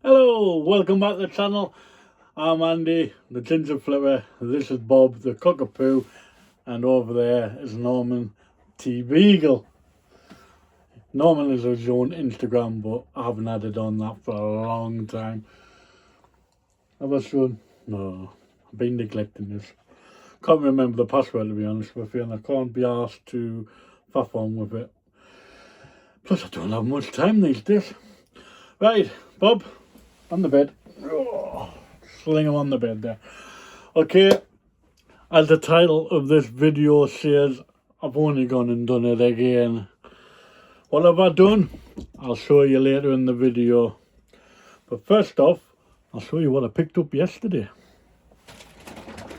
Hello, welcome back to the channel. I'm Andy, the Ginger Flipper. This is Bob, the Cockapoo, and over there is Norman T. Beagle. Norman is his own Instagram, but I haven't had it on that for a long time. Have I shown? No, I've been neglecting this. Can't remember the password, to be honest with you, and I can't be asked to faff on with it. Plus, I don't have much time these days. Right, Bob, on the bed. Oh, sling him on the bed there. Okay, as the title of this video says, I've only gone and done it again. What have I done? I'll show you later in the video. But first off, I'll show you what I picked up yesterday.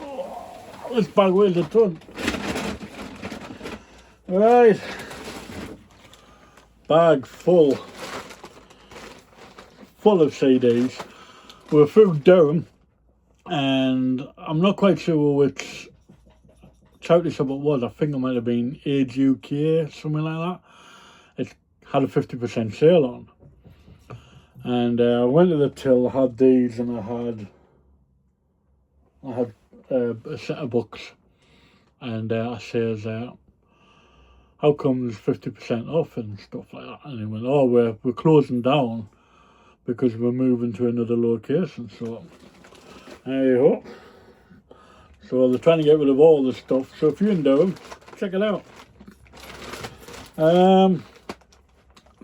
Oh, this bag weighs a ton. Right, bag full of CDs. We're through Durham, and I'm not quite sure which charity shop it was. I think it might have been Age UK, something like that. It had a 50% sale on. And I went to the till, had these, and I had a set of books. And I says, how come there's 50% off and stuff like that? And he went, oh, we're closing down because we're moving to another location. So there you go. So they're trying to get rid of all the stuff. So if you're in Durham, check it out. The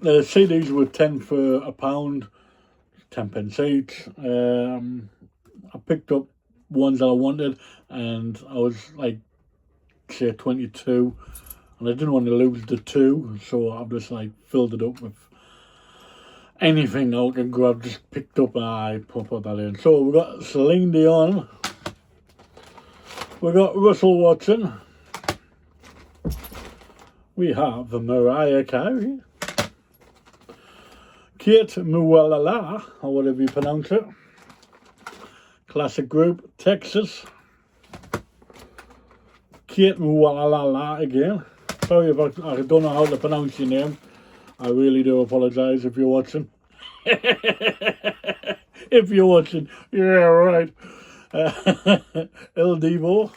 CDs were 10 for £1, 10 pence each. I picked up ones that I wanted, and I was like, say 22, and I didn't want to lose the 2, so I've just like filled it up with anything I can grab. Just picked up and I put that in. So we got Celine Dion, we got Russell Watson, we have Mariah Carey, Kate Muwalala, or whatever you pronounce it, classic group Texas, Kate Muwalala again. Sorry if I don't know how to pronounce your name. I really do apologise if you're watching. If you're watching, yeah, right. El Divo.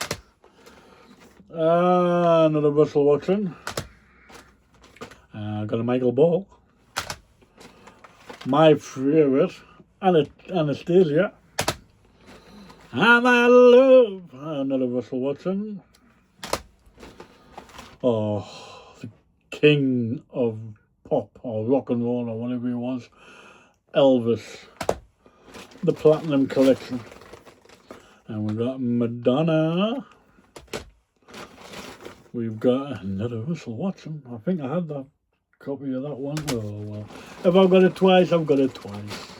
Another Russell Watson. Got a Michael Ball. My favourite, Anastasia. I'm out of love. Another Russell Watson. Oh, the king of pop or rock and roll or whatever he was, Elvis, the Platinum Collection. And we've got Madonna. We've got another Russell Watson. I think I had that copy of that one. Oh well, if I've got it twice, I've got it twice.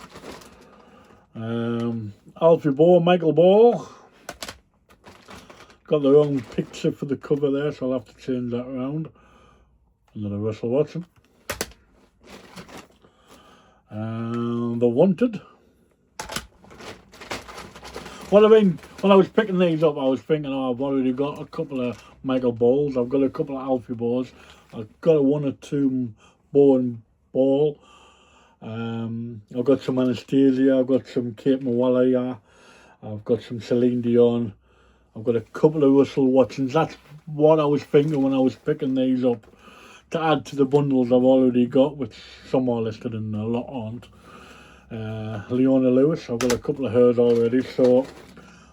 Alfie Bohr, Michael Ball. Got the wrong picture for the cover there, so I'll have to change that around. Another Russell Watson. The Wanted. When I was picking these up, I was thinking, oh, I've already got a couple of Michael Balls. I've got a couple of Alfie Bohrs. I've got a 1 or 2 Bohr and Ball. I've got some Anastasia. I've got some Kate Muwalala. I've got some Celine Dion. I've got a couple of Russell Watsons. That's what I was thinking when I was picking these up, to add to the bundles I've already got, which some are listed and a lot aren't. Leona Lewis, I've got a couple of hers already, so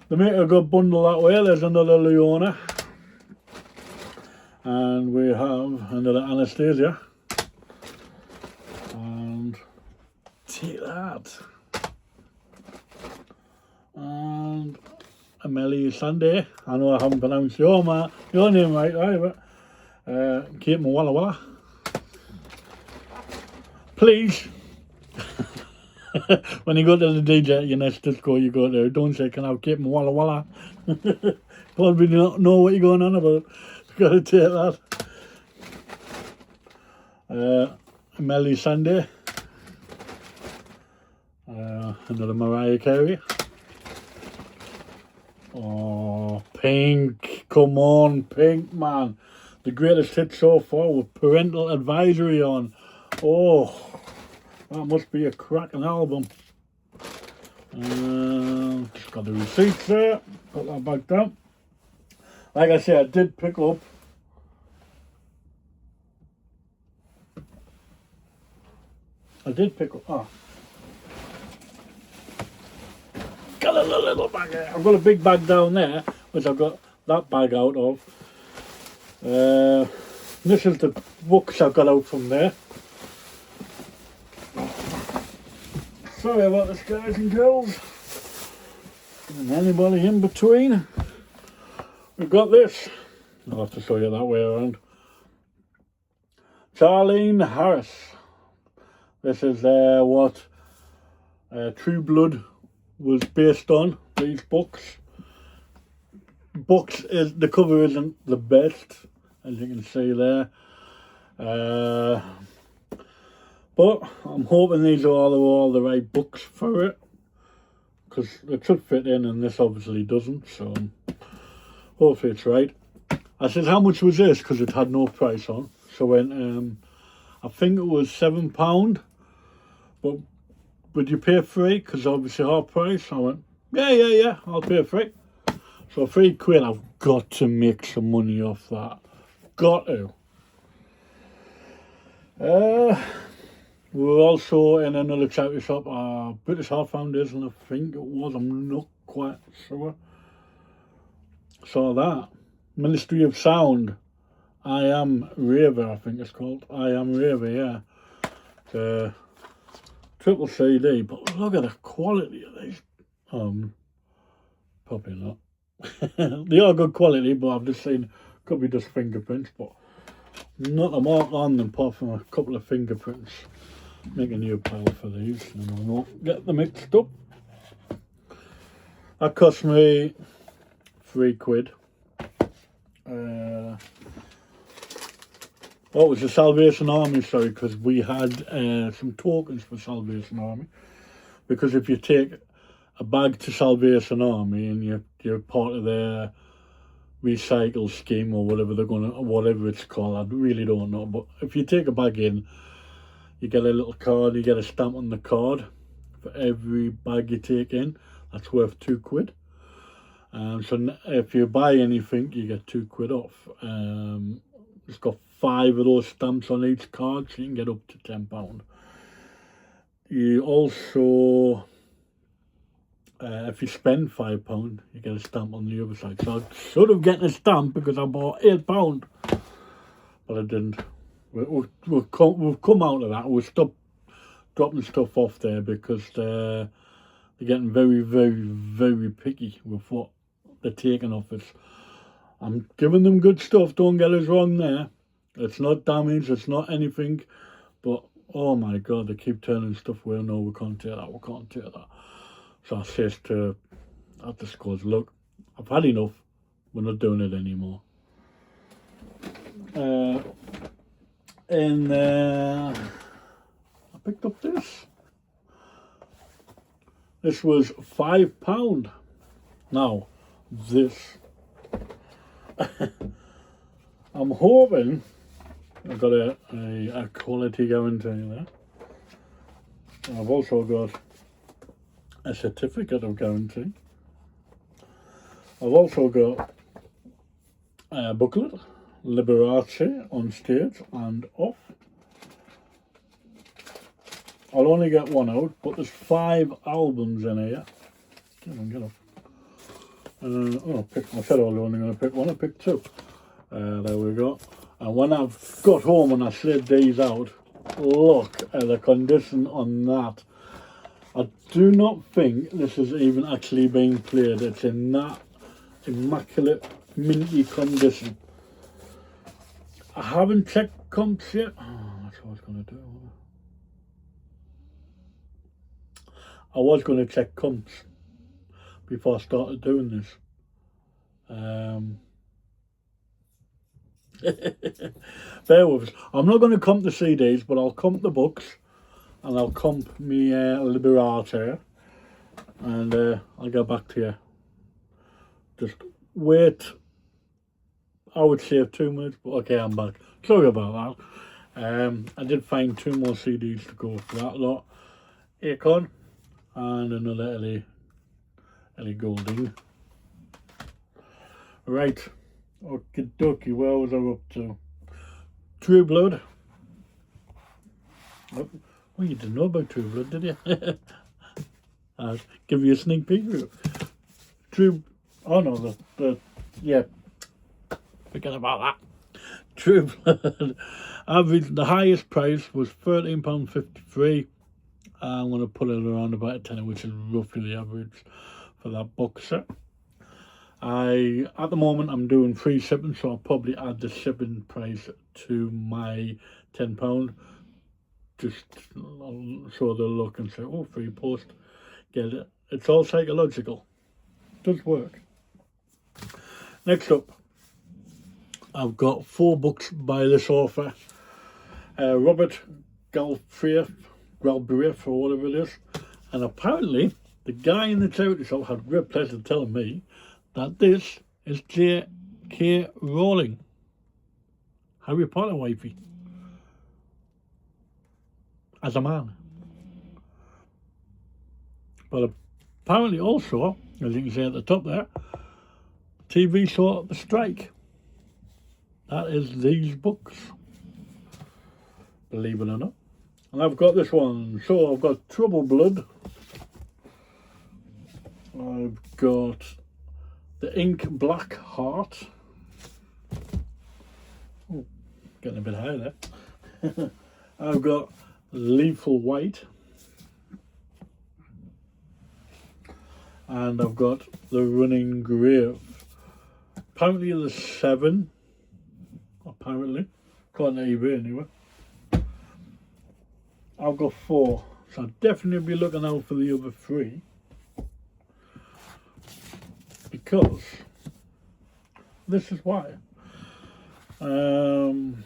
they make a good bundle that way. There's another Leona, and we have another Anastasia, and take that, and Amelie Sunday. I know I haven't pronounced your name right, but Kate Muwalala. Please, when you go to the DJ at your next disco, you go there. Don't say, "Can I have Kate Muwalala?" Probably don't know what you're going on about. You've got to take that. Amelie Sunday. Another Mariah Carey. Oh, Pink. Come on, Pink, man. The greatest hit so far with Parental Advisory on. Oh, that must be a cracking album. Just got the receipts there. Put that back down. Like I said, I did pick up got a little bag here. I've got a big bag down there, which I've got that bag out of. This is the books I've got out from there. Sorry about this, guys and girls. And anybody in between. We've got this. I'll have to show you that way around. Charlene Harris. This is what True Blood was based on. These books. The cover isn't the best, as you can see there. But I'm hoping these are all the right books for it, because it should fit in, and this obviously doesn't. So hopefully it's right. I said, how much was this? Because it had no price on. So when I think it was £7. But would you pay for it? Because obviously half price. I went, yeah, I'll pay for it. So £3, I've got to make some money off that. Got to. We're also in another charity shop, British Heart Foundation, I think it was. I'm not quite sure. Saw that. Ministry of Sound. I Am Raver, I think it's called. I Am Raver, yeah. The triple CD, but look at the quality of these. Probably not. They are good quality, but I've just seen, could be just fingerprints, but not a mark on them apart from a couple of fingerprints. Make a new pile for these and I won't get them mixed up. That cost me £3. Oh, it was the Salvation Army, sorry, because we had some tokens for Salvation Army. Because if you take a bag to Salvation Army and you're part of their recycle scheme or whatever it's called, I really don't know. But if you take a bag in, you get a little card, you get a stamp on the card for every bag you take in. That's worth £2. So if you buy anything, you get £2 off. It's got 5 of those stamps on each card, so you can get up to £10. You also, if you spend £5, you get a stamp on the other side. So I should have gotten a stamp because I bought £8, but I didn't. We've come out of that. We'll stop dropping stuff off there because they're getting very, very, very picky with what they're taking off us. I'm giving them good stuff, don't get us wrong there. It's not damaged, it's not anything, but oh my god, they keep turning stuff away. No, we can't take that, we can't take that. So I says to the schools, look, I've had enough, we're not doing it anymore. And I picked up this. This was £5. Now, this. I'm hoping I've got a quality guarantee there. I've also got a certificate of guarantee. I've also got a booklet, Liberace, on stage and off. I'll only get one out, but there's 5 albums in here. Get off. I said I was only going to pick one, I picked 2. There we go. And when I've got home and I slid these out, look at the condition on that. I do not think this is even actually being played. It's in that immaculate, minty condition. I haven't checked comps yet. Oh, that's what I was going to do. I was going to check comps before I started doing this. Bear with us. I'm not going to comp the CDs, but I'll comp the books and I'll comp me Liberace, and I'll get back to you. Just wait. I would say 2 minutes, but okay, I'm back. Sorry about that. I did find 2 more CDs to go for that lot. Akon, and another Ellie Goulding. Right, okie dokie, where was I up to? True Blood. Oh, well, you didn't know about True Blood, did you? I'll give you a sneak peek. Oh no, yeah, forget about that. True Blood. Average, the highest price was £13.53. I'm going to put it around about a tenner, which is roughly the average for that box set. At the moment, I'm doing free shipping, so I'll probably add the shipping price to my £10. Just so they'll look and say, oh, free post, get it. It's all psychological. It does work. Next up, I've got 4 books by this author, Robert Galbraith, or whatever it is. And apparently, the guy in the charity shop had great pleasure telling me that this is J.K. Rowling, Harry Potter wifey, as a man. But apparently also, as you can see at the top there, TV show The Strike. That is these books, believe it or not. And I've got this one. So I've got Trouble Blood. I've got The Ink Black Heart. Oh, getting a bit high there. I've got Lethal White. And I've got The Running Grave. Apparently there's 7. Apparently. According to eBay anyway. I've got 4. So I'll definitely be looking out for the other 3. Because this is why. I haven't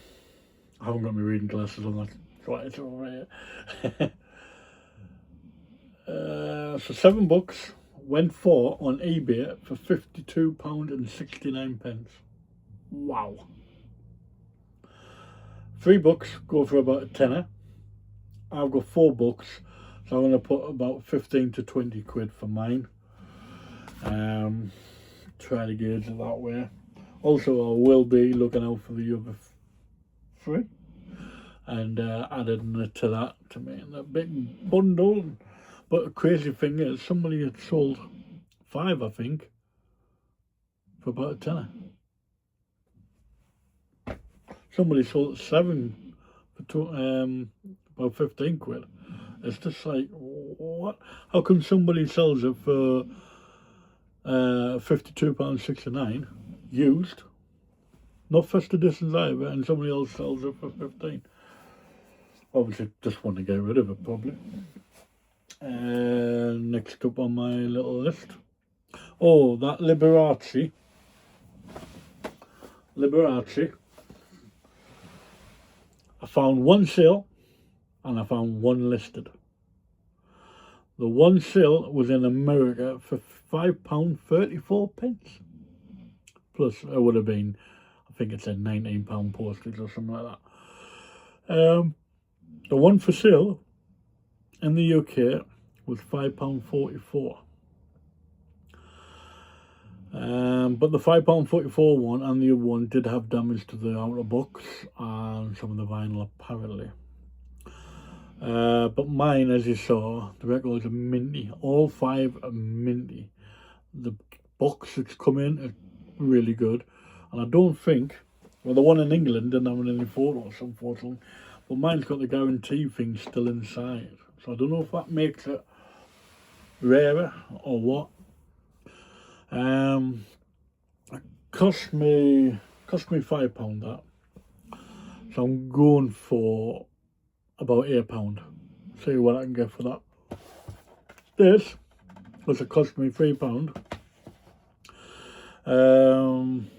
got my reading glasses on, that's why it's all right. So 7 books went for on eBay for £52.69. Wow. 3 books go for about a tenner. I've got 4 books, so I'm going to put about 15 to 20 quid for mine. Try to gauge it that way. Also, I will be looking out for the other 3 and adding it to that to make a big bundle. But the crazy thing is, somebody had sold 5, I think, for about a tenner. Somebody sold 7 for about 15 quid. It's just like, what? How come somebody sells it for £52.69 used, not first editions either, and somebody else sells it for 15? Obviously, just want to get rid of it, probably. Next up on my little list, oh, that Liberace. I found 1 sale and I found 1 listed. The 1 sale was in America for £5.34. Plus, it would have been, I think it said £19 postage or something like that. The one for sale in the UK was £5.44. But the £5.44 one and the other one did have damage to the outer box and some of the vinyl apparently. But mine, as you saw, the records are minty. All 5 are minty. The box that's come in is really good. And I don't think, well, the one in England didn't have any photos, unfortunately. But mine's got the guarantee thing still inside. So I don't know if that makes it rarer or what. It cost me £5 that. So I'm going for about £8. See what I can get for that. This was it cost me £3. I'm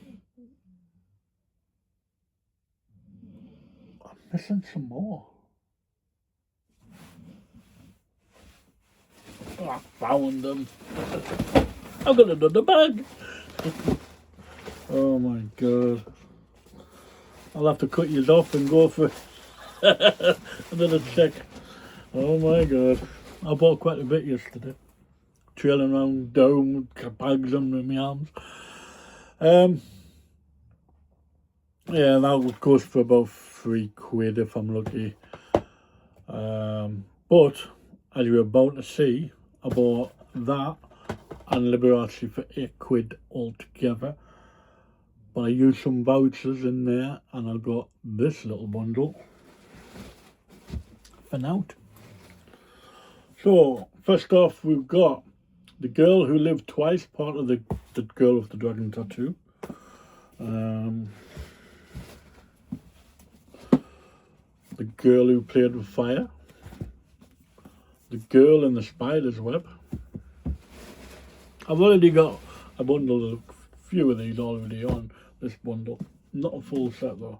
missing some more. Oh, I found them. I've got another bag. Oh my god. I'll have to cut you off and go for another check. Oh my god. I bought quite a bit yesterday. Trailing around down with bags under my arms. Yeah, that goes for about £3 if I'm lucky. But as you're about to see, I bought that and Liberace for £8 altogether. But I used some vouchers in there and I got this little bundle for now. So, first off, we've got The Girl Who Lived Twice, part of the Girl with the Dragon Tattoo. The Girl Who Played with Fire. The Girl in the Spider's Web. I've already got a bundle, a few of these already on this bundle. Not a full set though.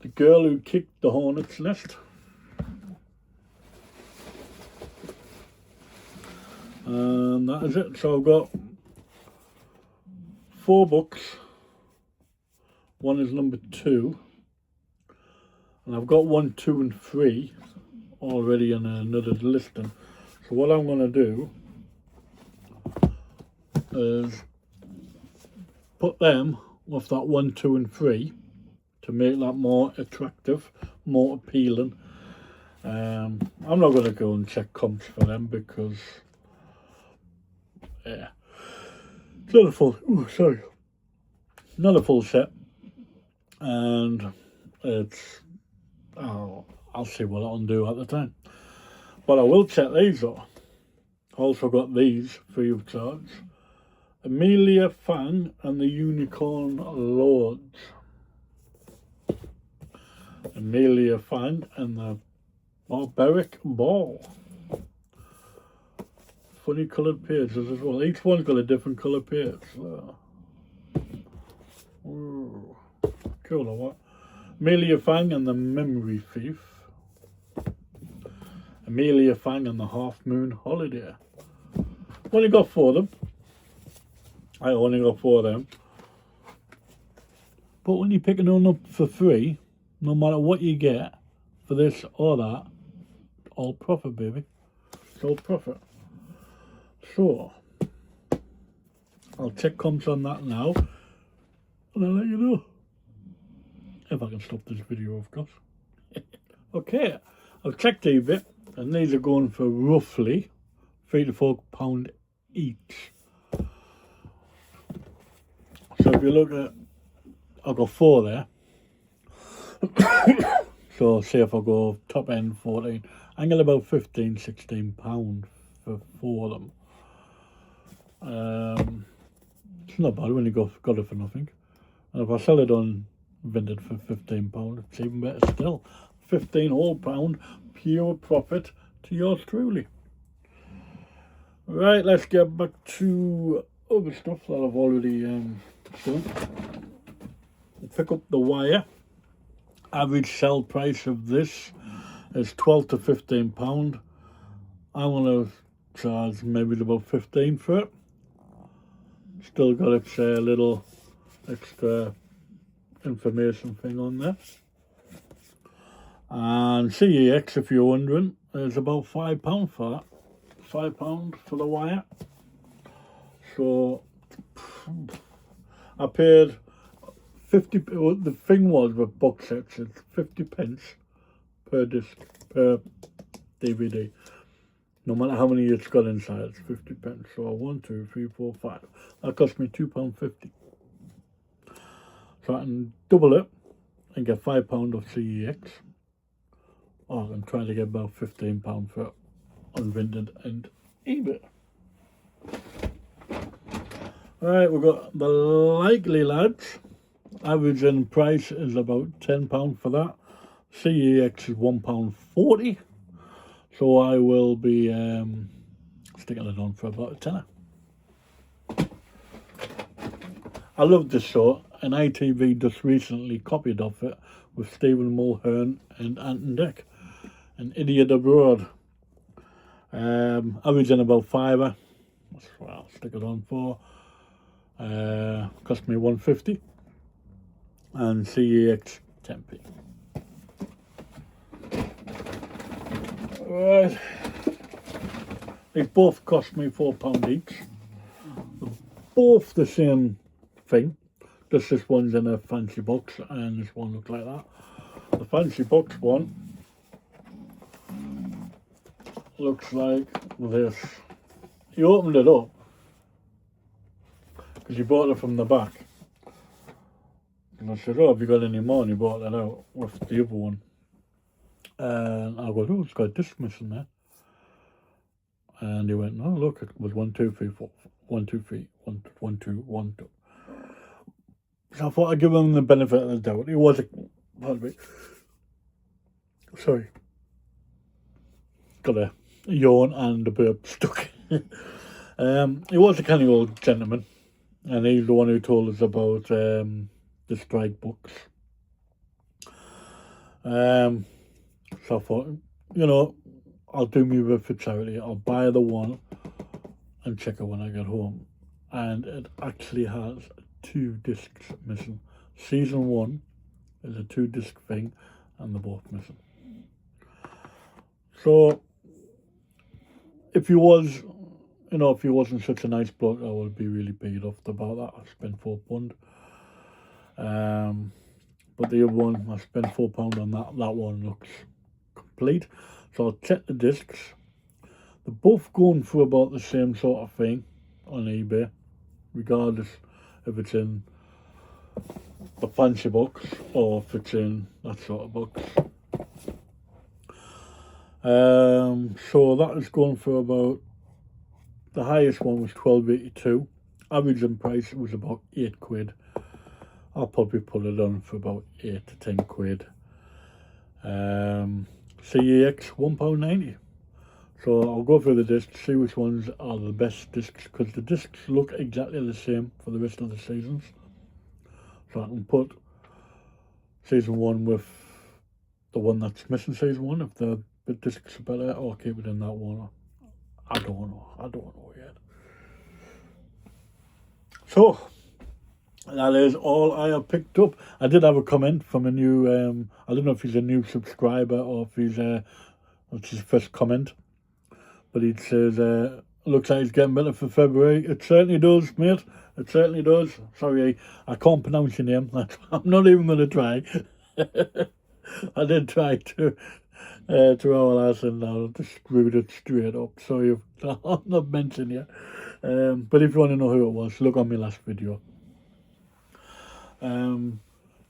The Girl Who Kicked the Hornet's Nest. And that is it. So I've got 4 books. One is number 2. And I've got 1, 2 and 3 already in another listing. So what I'm going to do is put them with that 1, 2 and 3 to make that more attractive, more appealing. I'm not going to go and check comps for them because yeah, it's not a full, not a full set, and it's, I'll see what I'll do at the time. But I will check these though. Also got these free of charge. Amelia Fang and the Unicorn Lords. Amelia Fang and the Barbaric Ball. Funny coloured pages as well. Each one's got a different colour page. Ooh, cool or what? Amelia Fang and the Memory Thief. Amelia Fang and the Half Moon Holiday. Only got 4 of them. I only got 4 of them. But when you're picking them up for free, no matter what you get for this or that, all profit, baby. It's all profit. So, I'll check comps on that now, and I'll let you know. If I can stop this video, of course. Okay, I've checked eBay, and these are going for roughly £3 to £4 each. So if you look at, I've got 4 there. So say if I go top end 14, I get about £15, £16 for 4 of them. It's not bad when you got it for nothing. And if I sell it on Vinted for £15, it's even better still. £15 whole pound, pure profit to yours truly. Right, let's get back to other stuff that I've already done. Pick up the wire. Average sell price of this is £12 to £15. I want to charge maybe about 15 for it. Still got its little extra information thing on there. And CEX, if you're wondering, is about £5 for that. £5 for the wire. So I paid 50. The thing was with box sets, it's 50p per disc per DVD. No matter how many it's got inside, it's 50p. So 1, 2, 3, 4, 5. That cost me £2.50. So I can double it and get £5 of CEX. Or I'm trying to get about £15 for on Vinted and eBay. Right, we've got the Likely Lads. Average in price is about £10 for that. CEX is £1.40. So I will be sticking it on for about a tenner. I love this show, and ITV just recently copied off it with Stephen Mulhern and Anton Dick. An Idiot Abroad. Averaging about £5. That's what I'll stick it on for. Cost me £1.50. And CEX 10p. Right. They both cost me £4 each. Both the same thing. Just this one's in a fancy box and this one looks like that. The fancy box one looks like this. He opened it up because he bought it from the back. And I said, oh, have you got any more? And he bought that out with the other one. And I go, oh, it's got a disc missing there. And he went, no, look, it was 1, 2, 3, 4, 1, 2, 3, 1, 1, 2, 1, 2. So I thought I'd give him the benefit of the doubt. He was sorry. Got a yawn and a burp stuck. He was a kind of old gentleman. And he's the one who told us about the strike books. So I thought, you know, I'll do me with for charity. I'll buy the one and check it when I get home. And it actually has 2 discs missing. Season 1 is a 2-disc thing and they're both missing. So if he was, you know, if he wasn't such a nice bloke, I would be really paid off about that. I spent £4. But the other one, I spent £4 on that. That one looks complete. So I'll check the discs. They're both going for about the same sort of thing on eBay, regardless if it's in a fancy box or if it's in that sort of box. So that is going for about, the highest one was £12.82. Average in price was about £8. I'll probably put it on for about 8 to 10 quid. CEX £1.90. So I'll go through the discs, see which ones are the best discs, because the discs look exactly the same for the rest of the seasons. So I can put season 1 with the one that's missing season 1, if the discs are better, or keep it in that one. I don't know yet. So that is all I have picked up. I did have a comment from a new, I don't know if he's a new subscriber or if he's it's his first comment. But he says, looks like he's getting better for February. It certainly does, mate. It certainly does. Sorry, I can't pronounce your name. I'm not even going to try. I did try to our last and I just screwed it straight up. Sorry, I'm not mentioning you. But if you want to know who it was, look on my last video. And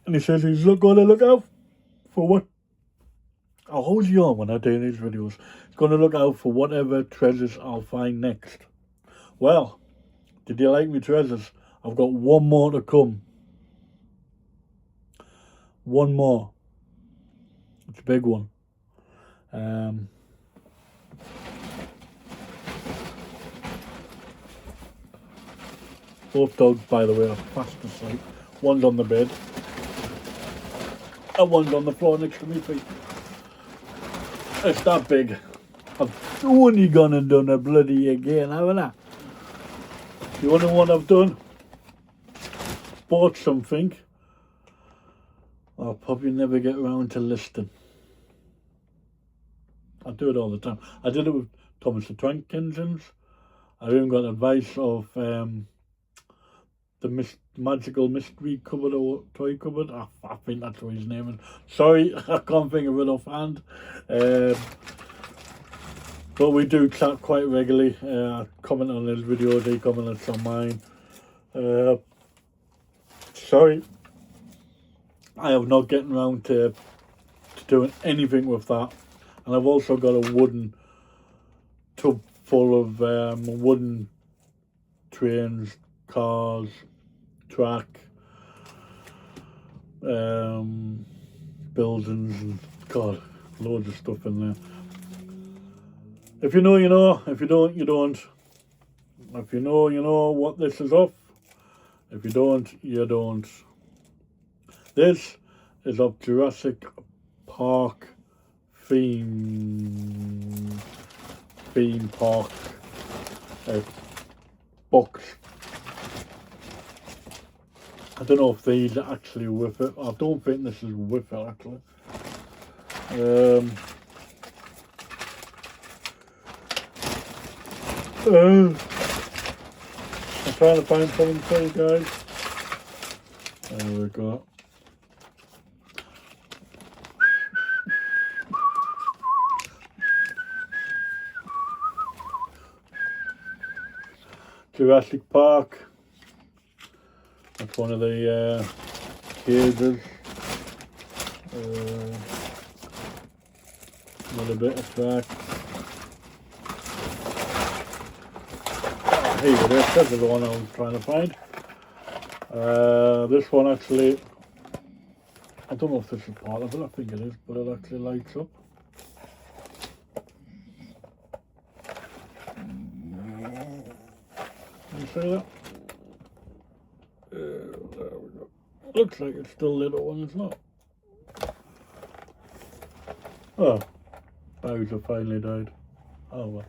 he says he's going to look out for what? I'll hold you on when I do these videos. He's going to look out for whatever treasures I'll find next. Well, did you like me treasures? I've got one more to come. One more. It's a big one. Both dogs, by the way, are fast asleep. One's on the bed and one's on the floor next to me feet. It's that big. I've only gone and done a bloody again, haven't I? You want to know what I've done? Bought something I'll probably never get around to listing. I do it all the time. I did it with Thomas the Tank Engines. I even got advice of the magical mystery cupboard or toy cupboard. I think that's what his name is. Sorry, I can't think of it offhand. But we do chat quite regularly. I comment on his videos, he comments on mine. Sorry, I have not getting around to doing anything with that. And I've also got a wooden tub full of wooden trains, cars, track, buildings, and God, loads of stuff in there. If you know, you know. If you don't, you don't. If you know, you know what this is of. If you don't, you don't. This is of Jurassic Park theme park box. I don't know if these are actually with it. I don't think this is with it actually. I'm trying to find something for you guys. There we go. Jurassic Park. That's one of the cages. Another bit of track. Here it is. This is the one I was trying to find. This one actually, I don't know if this is part of it. I think it is, but it actually lights up. Can you see that? There we go. Looks like it's still lit when it's not. Oh, Bowser finally died. Oh well.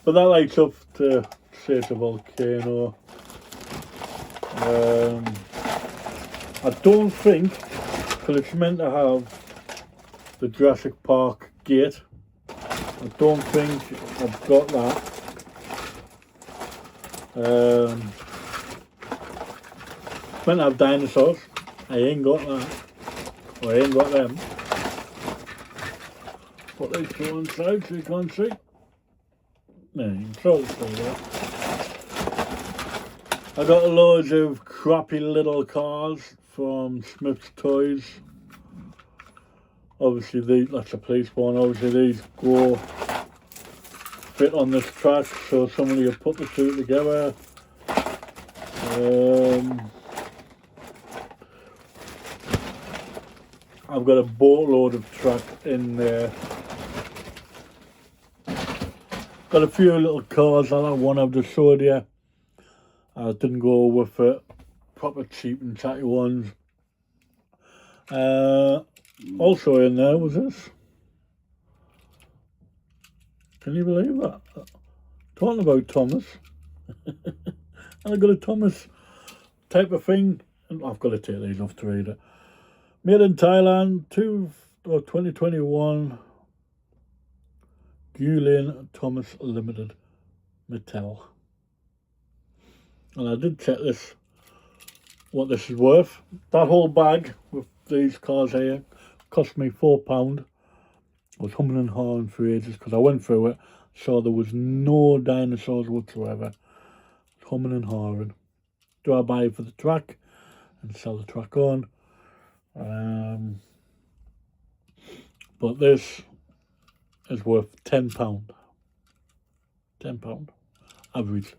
But that lights up to say it's a volcano. I don't think, because it's meant to have the Jurassic Park gate, I don't think I've got that. Meant to have dinosaurs. I ain't got that. Or I ain't got them. Put these two on side so you can't see. No, you can sort of see that. I got loads of crappy little cars from Smith's Toys. Obviously that's a police one. Obviously these go fit on this track, so somebody will put the two together. I've got a boatload of track in there. Got a few little cars. I like one I've just showed you. I didn't go with it. Proper cheap and chatty ones. Also in there was this. Can you believe that? Talking about Thomas. And I got a Thomas type of thing. And I've got to take these off to read it. Made in Thailand, 2021. Guilin Thomas Limited. Mattel. And I did check this, what this is worth. That whole bag with these cars here cost me £4. I was humming and hawing for ages because I went through it, saw there was no dinosaurs whatsoever. Humming and hawing. Do I buy it for the track and sell the track on? But this is worth £10. £10 average.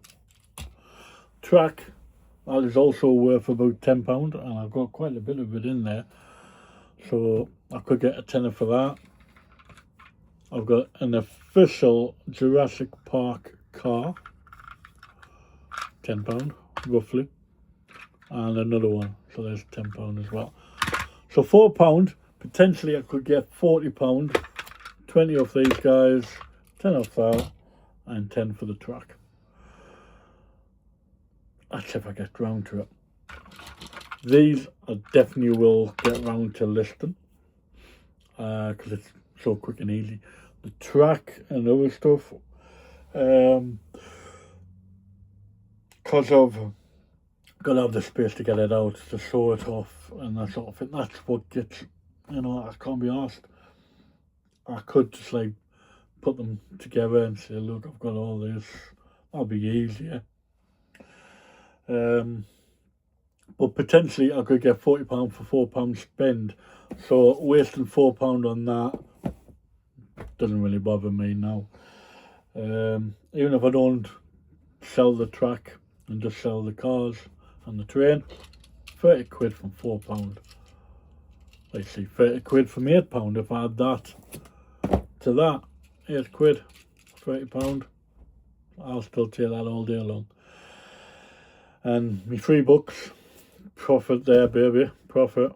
Track, that is also worth about £10, and I've got quite a bit of it in there, so I could get a tenner for that. I've got an official Jurassic Park car, £10 roughly, and another one, so there's £10 as well. So £4, potentially I could get £40, 20 off these guys, 10 off that, and 10 for the track. That's if I get round to it. These I definitely will get round to listing, because it's so quick and easy. The track and other stuff, because I've got to have the space to get it out, to show it off and that sort of thing. That's what gets, you know, I can't be asked. I could just like put them together and say, look, I've got all this. That'll be easier. But potentially I could get £40 for £4 spend. So wasting £4 on that doesn't really bother me now. Even if I don't sell the track and just sell the cars and the train, 30 quid from £4. Let's see, 30 quid from £8 if I add that to that. 8 quid, £30. I'll still take that all day long. And me £3, profit there, baby, profit.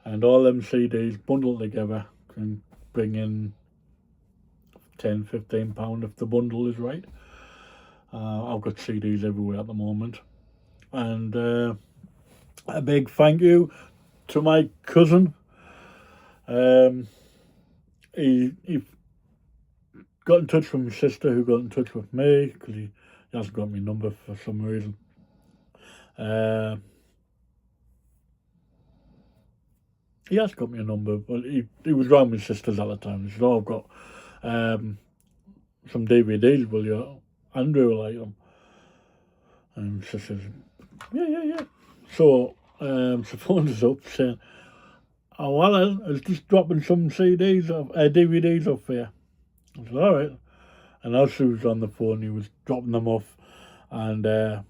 And all them CDs bundled together can bring in £10-15 if the bundle is right. I've got CDs everywhere at the moment. And a big thank you to my cousin. He got in touch with my sister, who got in touch with me, because he hasn't got my number for some reason. He has got me a number, but he was round my sister's at the time. He said, "Oh, I've got some DVDs, will you? Andrew will like them." And she says, yeah. So she phoned us up saying, "Oh, Alan, I was just dropping some DVDs off here." I said, "All right." And as she was on the phone, he was dropping them off. And I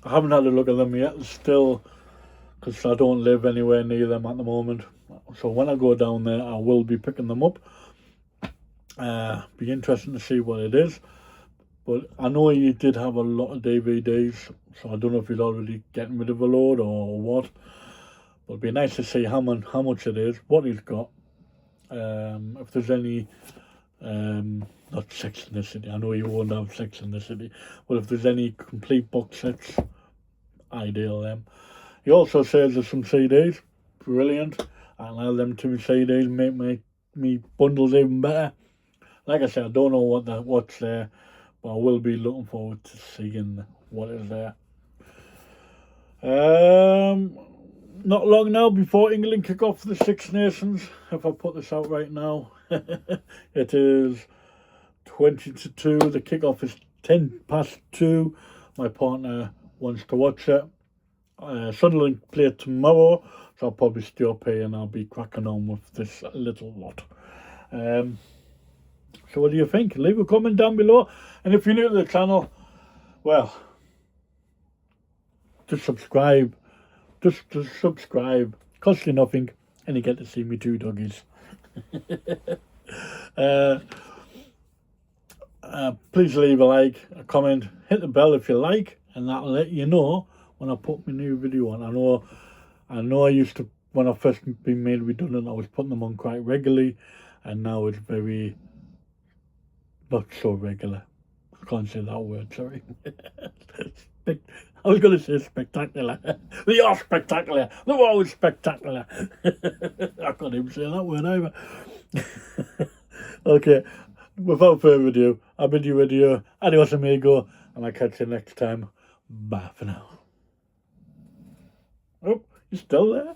haven't had a look at them yet, still, because I don't live anywhere near them at the moment. So when I go down there, I will be picking them up. Be interesting to see what it is. But I know you did have a lot of DVDs, so I don't know if you're already getting rid of a load or what. But it'd be nice to see how much it is, what he's got. If there's any, not Sex in the City, I know you won't have Sex in the City, but if there's any complete box sets, ideal them. He also says there's some CDs, brilliant. I'll add them to my CDs, make me bundles even better. Like I said, I don't know what's there, but I will be looking forward to seeing what is there. Not long now before England kick off the Six Nations, if I put this out right now, it is 20-2. The kick-off is 2:10. My partner wants to watch it. Sunderland play tomorrow, so I'll probably stay up here and I'll be cracking on with this little lot. So what do you think? Leave a comment down below. And if you're new to the channel, well, just subscribe. Just subscribe. Costs you nothing, and you get to see me two doggies. Please leave a like, a comment, hit the bell if you like, and that'll let you know when I put my new video on. I know I used to, when I first been made redundant, I was putting them on quite regularly, and now it's very not so regular. I can't say that word, sorry. I was going to say spectacular. They are spectacular. They're always spectacular. I can't even say that word either. Okay, without further ado, I bid you adieu. Adios amigo, and I'll catch you next time. Bye for now. Oh, you're still there?